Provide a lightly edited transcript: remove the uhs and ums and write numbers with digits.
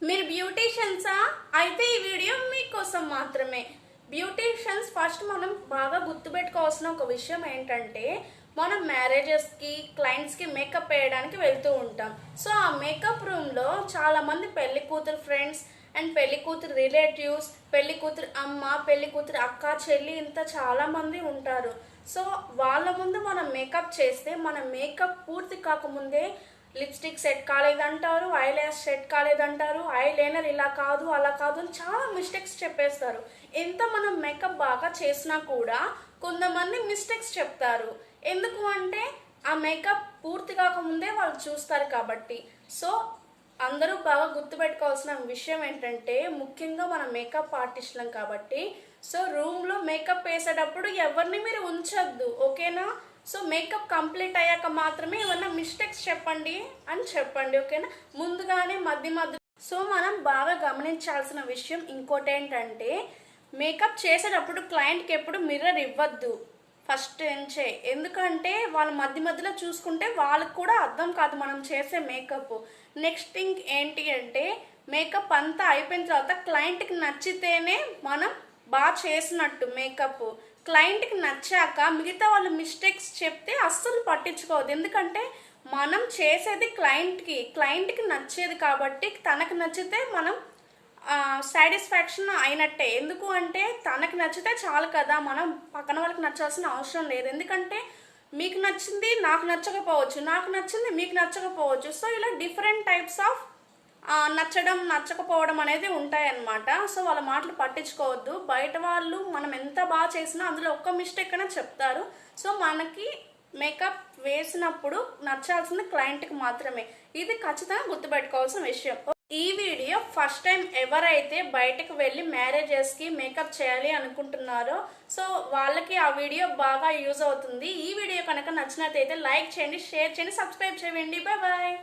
మీరు బ్యూటీషియన్సా? అయితే ఈ వీడియో మీకోసం మాత్రమే. బ్యూటీషియన్స్ ఫస్ట్ మనం బాగా గుర్తుపెట్టుకోవాల్సిన ఒక విషయం ఏంటంటే, మనం మ్యారేజెస్కి క్లయింట్స్కి మేకప్ వేయడానికి వెళ్తూ ఉంటాం. సో ఆ మేకప్ రూమ్లో చాలామంది పెళ్లి కూతురు ఫ్రెండ్స్ అండ్ పెళ్లి కూతురు రిలేటివ్స్, పెళ్లి కూతురు అమ్మ, పెళ్లి కూతురు అక్క, చెల్లి, ఇంత చాలామంది ఉంటారు. సో వాళ్ళ ముందు మనం మేకప్ చేస్తే మన మేకప్ పూర్తి కాకముందే లిప్స్టిక్ సెట్ కాలేదంటారు, ఐ లాష్ సెట్ కాలేదంటారు, ఐ లైనర్ ఇలా కాదు అలా కాదు అని చాలా మిస్టేక్స్ చెప్పేస్తారు. ఎంత మనం మేకప్ బాగా చేసినా కూడా కొంతమంది మిస్టేక్స్ చెప్తారు. ఎందుకు అంటే ఆ మేకప్ పూర్తి కాకముందే వాళ్ళు చూస్తారు కాబట్టి. సో అందరూ బాగా గుర్తుపెట్టుకోవాల్సిన విషయం ఏంటంటే, ముఖ్యంగా మన మేకప్ ఆర్టిస్టులం కాబట్టి సో రూమ్లో మేకప్ వేసేటప్పుడు ఎవరిని మీరు ఉంచొద్దు, ఓకేనా? సో మేకప్ కంప్లీట్ అయ్యాక మాత్రమే ఏమన్నా మిస్టేక్స్ చెప్పండి అని చెప్పండి, ఓకేనా? ముందుగానే మధ్య సో మనం బాగా గమనించాల్సిన విషయం ఇంకోటి ఏంటంటే, మేకప్ చేసేటప్పుడు క్లయింట్కి ఎప్పుడు మిర్రర్ ఇవ్వద్దు ఫస్ట్ నుంచే. ఎందుకంటే వాళ్ళ మధ్యలో చూసుకుంటే వాళ్ళకి కూడా అర్థం కాదు మనం చేసే మేకప్. నెక్స్ట్ థింగ్ ఏంటి అంటే, మేకప్ అంతా అయిపోయిన తర్వాత క్లయింట్కి నచ్చితేనే మనం బాగా చేసినట్టు మేకప్. క్లయింట్కి నచ్చాక మిగతా వాళ్ళు మిస్టేక్స్ చెప్తే అస్సలు పట్టించుకోవద్దు. ఎందుకంటే మనం చేసేది క్లయింట్కి నచ్చేది కాబట్టి తనకు నచ్చితే మనం సాటిస్ఫాక్షన్ అయినట్టే. ఎందుకు అంటే తనకు నచ్చితే చాలు కదా, మనం పక్కన వాళ్ళకి నచ్చాల్సిన అవసరం లేదు. ఎందుకంటే మీకు నచ్చింది నాకు నచ్చకపోవచ్చు, నాకు నచ్చింది మీకు నచ్చకపోవచ్చు. సో ఇలా డిఫరెంట్ టైప్స్ ఆఫ్ నచ్చడం నచ్చకపోవడం అనేది ఉంటాయన్నమాట. సో వాళ్ళ మాటలు పట్టించుకోవద్దు. బయట వాళ్ళు మనం ఎంత బాగా చేసినా అందులో ఒక్క మిస్టేక్ అయినా చెప్తారు. సో మనకి మేకప్ వేసినప్పుడు నచ్చాల్సింది క్లయింట్కి మాత్రమే. ఇది ఖచ్చితంగా గుర్తుపెట్టుకోవాల్సిన విషయం. ఈ వీడియో ఫస్ట్ టైం ఎవరైతే బయటకు వెళ్ళి మ్యారేజెస్కి మేకప్ చేయాలి అనుకుంటున్నారో సో వాళ్ళకి ఆ వీడియో బాగా యూజ్ అవుతుంది. ఈ వీడియో కనుక నచ్చినట్లయితే లైక్ చేయండి, షేర్ చేయండి, సబ్స్క్రైబ్ చేయండి. Bye bye.